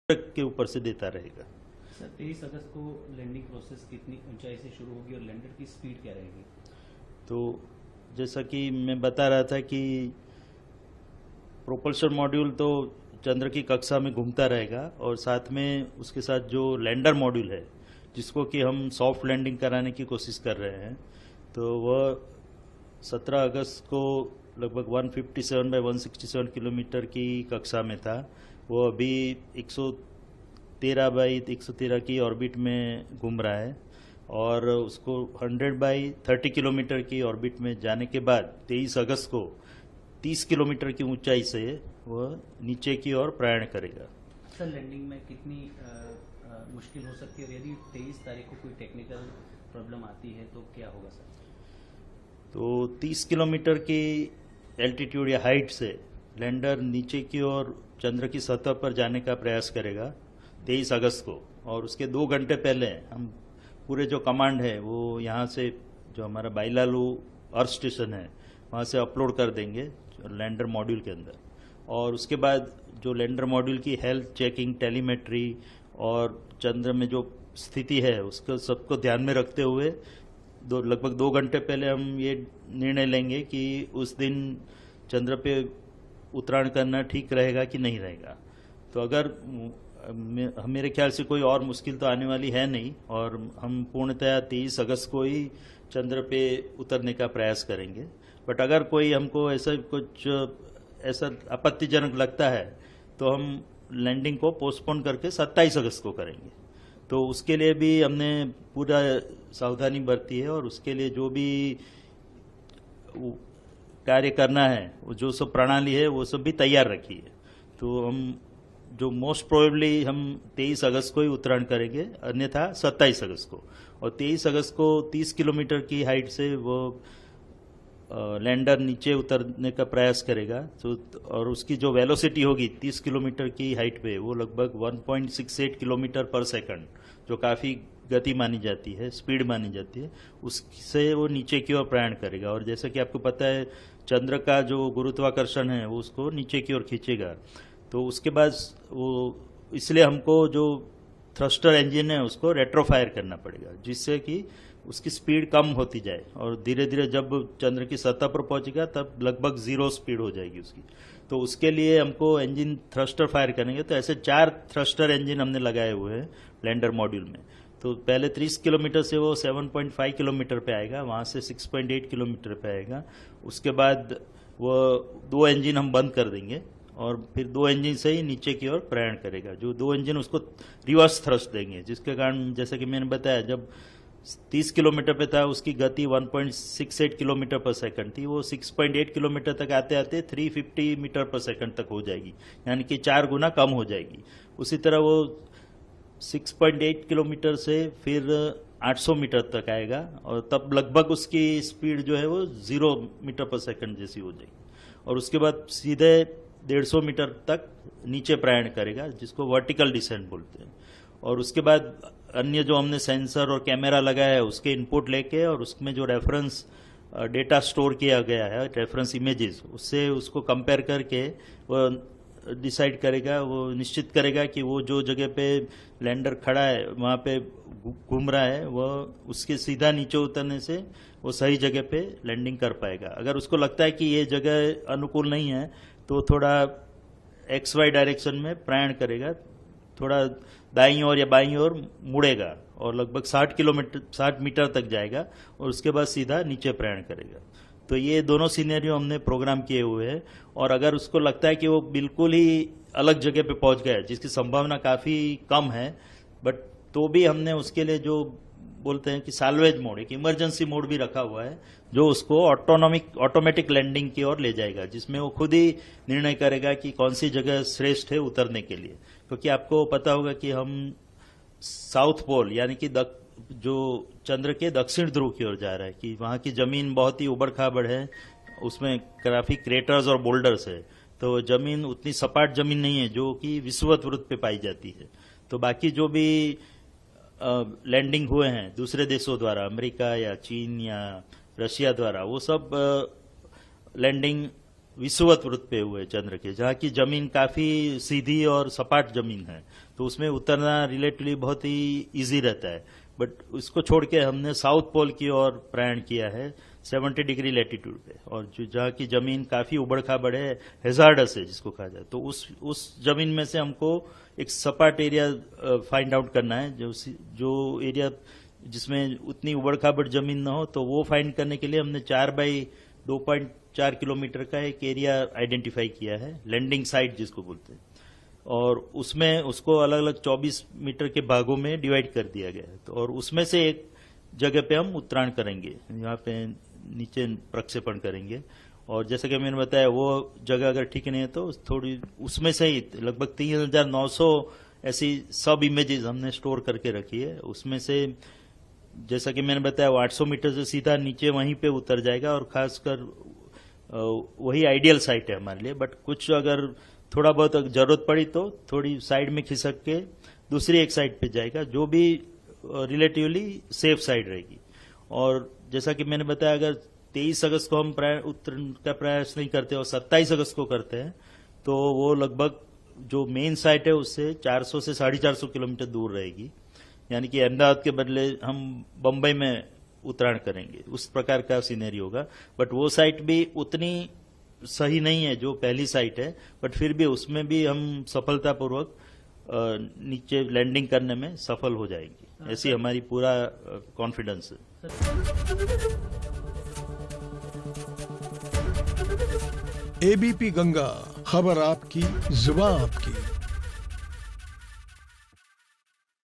के ऊपर से देता रहेगा। सर 23 अगस्त को लैंडिंग प्रोसेस कितनी ऊंचाई से शुरू होगी और लैंडर की स्पीड क्या रहेगी? तो जैसा कि मैं बता रहा था कि प्रोपल्शन मॉड्यूल तो चंद्र की कक्षा में घूमता रहेगा और साथ में उसके साथ जो लैंडर मॉड्यूल है जिसको कि हम सॉफ्ट लैंडिंग कराने की कोशिश कर रहे हैं, तो वह 17 अगस्त को लगभग 157 बाई 167 किलोमीटर की कक्षा में था। वो अभी 113 बाई 113 की ऑर्बिट में घूम रहा है और उसको 100 बाई 30 किलोमीटर की ऑर्बिट में जाने के बाद 23 अगस्त को 30 किलोमीटर की ऊंचाई से वह नीचे की ओर प्रयाण करेगा। सर लैंडिंग में कितनी मुश्किल हो सकती है और यदि 23 तारीख को कोई टेक्निकल प्रॉब्लम आती है तो क्या होगा सर? तो 30 किलोमीटर की एल्टीट्यूड या हाइट से लैंडर नीचे की ओर चंद्र की सतह पर जाने का प्रयास करेगा 23 अगस्त को, और उसके 2 घंटे पहले हम पूरे जो कमांड है वो यहाँ से जो हमारा बाइलालू अर्थ स्टेशन है वहाँ से अपलोड कर देंगे लैंडर मॉड्यूल के अंदर। और उसके बाद जो लैंडर मॉड्यूल की हेल्थ चेकिंग, टेलीमेट्री और चंद्र में जो स्थिति है उसको सबको ध्यान में रखते हुए लगभग 2 घंटे पहले हम ये निर्णय लेंगे कि उस दिन चंद्र पे उत्तरायण करना ठीक रहेगा कि नहीं रहेगा। तो अगर मेरे ख्याल से कोई और मुश्किल तो आने वाली है नहीं और हम पूर्णतया 23 अगस्त को ही चंद्र पे उतरने का प्रयास करेंगे। बट अगर कोई हमको ऐसा आपत्तिजनक लगता है तो हम लैंडिंग को पोस्टपोन करके 27 अगस्त को करेंगे। तो उसके लिए भी हमने पूरा सावधानी बरती है और उसके लिए जो भी कार्य करना है, जो सब प्रणाली है वो सब भी तैयार रखी है। तो हम जो मोस्ट प्रोबेबली हम 23 अगस्त को ही उत्तरायण करेंगे, अन्यथा 27 अगस्त को। और 23 अगस्त को 30 किलोमीटर की हाइट से वो लैंडर नीचे उतरने का प्रयास करेगा। तो और उसकी जो वेलोसिटी होगी 30 किलोमीटर की हाइट पे वो लगभग 1.68 किलोमीटर पर सेकंड, जो काफ़ी गति मानी जाती है, स्पीड मानी जाती है, उससे वो नीचे की ओर प्रयाण करेगा। और जैसा कि आपको पता है चंद्र का जो गुरुत्वाकर्षण है वो उसको नीचे की ओर खींचेगा। तो उसके बाद वो इसलिए हमको जो थ्रस्टर इंजन है उसको रेट्रोफायर करना पड़ेगा जिससे कि उसकी स्पीड कम होती जाए और धीरे धीरे जब चंद्र की सतह पर पहुंचेगा तब लगभग 0 स्पीड हो जाएगी उसकी। तो उसके लिए हमको इंजन थ्रस्टर फायर करेंगे। तो ऐसे 4 थ्रस्टर इंजन हमने लगाए हुए हैं लैंडर मॉड्यूल में। तो पहले 30 किलोमीटर से वो 7.5 किलोमीटर पे आएगा, वहाँ से 6.8 किलोमीटर पे आएगा। उसके बाद वो 2 इंजन हम बंद कर देंगे और फिर 2 इंजन से ही नीचे की ओर प्रयाण करेगा। जो 2 इंजन उसको रिवर्स थ्रस्ट देंगे, जिसके कारण जैसा कि मैंने बताया जब 30 किलोमीटर पे था उसकी गति 1.68 किलोमीटर पर सेकंड थी, वो 6.8 किलोमीटर तक आते आते 350 मीटर पर सेकंड तक हो जाएगी, यानी कि 4 गुना कम हो जाएगी। उसी तरह वो 6.8 किलोमीटर से फिर 800 मीटर तक आएगा और तब लगभग उसकी स्पीड जो है वो 0 मीटर पर सेकंड जैसी हो जाएगी। और उसके बाद सीधे 150 मीटर तक नीचे प्रयाण करेगा, जिसको वर्टिकल डिसेंट बोलते हैं। और उसके बाद अन्य जो हमने सेंसर और कैमरा लगाया है उसके इनपुट लेके और उसमें जो रेफरेंस डेटा स्टोर किया गया है, रेफरेंस इमेजेस, उससे उसको कंपेयर करके वो डिसाइड करेगा, वो निश्चित करेगा कि वो जो जगह पे लैंडर खड़ा है वहाँ पे घूम रहा है वह उसके सीधा नीचे उतरने से वो सही जगह पे लैंडिंग कर पाएगा। अगर उसको लगता है कि ये जगह अनुकूल नहीं है तो थोड़ा XY डायरेक्शन में प्रयाण करेगा, थोड़ा दाईं ओर या बाईं ओर मुड़ेगा और लगभग 60 मीटर तक जाएगा और उसके बाद सीधा नीचे प्रयाण करेगा। तो ये दोनों सिनेरियो हमने प्रोग्राम किए हुए हैं। और अगर उसको लगता है कि वो बिल्कुल ही अलग जगह पे पहुंच गया जिसकी संभावना काफ़ी कम है, बट तो भी हमने उसके लिए जो बोलते हैं कि साल्वेज मोड, एक इमरजेंसी मोड भी रखा हुआ है जो उसको ऑटोमेटिक लैंडिंग की ओर ले जाएगा, जिसमें वो खुद ही निर्णय करेगा कि कौन सी जगह श्रेष्ठ है उतरने के लिए। क्योंकि आपको पता होगा कि हम साउथ पोल यानी कि जो चंद्र के दक्षिण ध्रुव की ओर जा रहा है, कि वहाँ की जमीन बहुत ही उबड़ खाबड़ है, उसमें काफी क्रेटर्स और बोल्डर्स है। तो जमीन उतनी सपाट जमीन नहीं है जो कि विषुवत वृत्त पे पाई जाती है। तो बाकी जो भी लैंडिंग हुए हैं दूसरे देशों द्वारा, अमेरिका या चीन या रशिया द्वारा, वो सब लैंडिंग विषुवत वृत्त पे हुए चंद्र के, जहाँ की जमीन काफी सीधी और सपाट जमीन है, तो उसमें उतरना रिलेटिवली बहुत ही इजी रहता है। बट उसको छोड़ के हमने साउथ पोल की ओर प्रयाण किया है 70 डिग्री लैटिट्यूड पे, और जो जहाँ की जमीन काफी उबड़ खाबड़ है, हेजार्डस है जिसको कहा जाए, तो उस जमीन में से हमको एक सपाट एरिया फाइंड आउट करना है, जो एरिया जिसमें उतनी उबड़ खाबड़ जमीन ना हो, तो वो फाइंड करने के लिए हमने 4 बाई 2.4 किलोमीटर का एक एरिया आइडेंटिफाई किया है, लैंडिंग साइट जिसको बोलते हैं, और उसमें उसको अलग अलग 24 मीटर के भागों में डिवाइड कर दिया गया है। तो और उसमें से एक जगह पे हम उत्तरायण करेंगे, यहाँ पे नीचे प्रक्षेपण करेंगे, और जैसे कि मैंने बताया वो जगह अगर ठीक नहीं है तो थोड़ी उसमें से ही लगभग 3900 ऐसी सब इमेजेस हमने स्टोर करके रखी है। उसमें से जैसा कि मैंने बताया 800 मीटर से सीधा नीचे वहीं पे उतर जाएगा, और खासकर वही आइडियल साइट है हमारे लिए। बट कुछ अगर थोड़ा बहुत जरूरत पड़ी तो थोड़ी साइड में खिसक के दूसरी एक साइड पे जाएगा, जो भी रिलेटिवली सेफ साइड रहेगी। और जैसा कि मैंने बताया, अगर 23 अगस्त को हम उत्तरायण का प्रयास नहीं करते और 27 अगस्त को करते हैं, तो वो लगभग जो मेन साइट है उससे 400 से 450 किलोमीटर दूर रहेगी, यानी कि अहमदाबाद के बदले हम बंबई में उत्तरायण करेंगे, उस प्रकार का सीनरी होगा। बट वो साइट भी उतनी सही नहीं है जो पहली साइट है, बट फिर भी उसमें भी हम सफलतापूर्वक नीचे लैंडिंग करने में सफल हो जाएंगे, ऐसी हमारी पूरा कॉन्फिडेंस है। एबीपी गंगा, खबर आपकी, जुबान आपकी।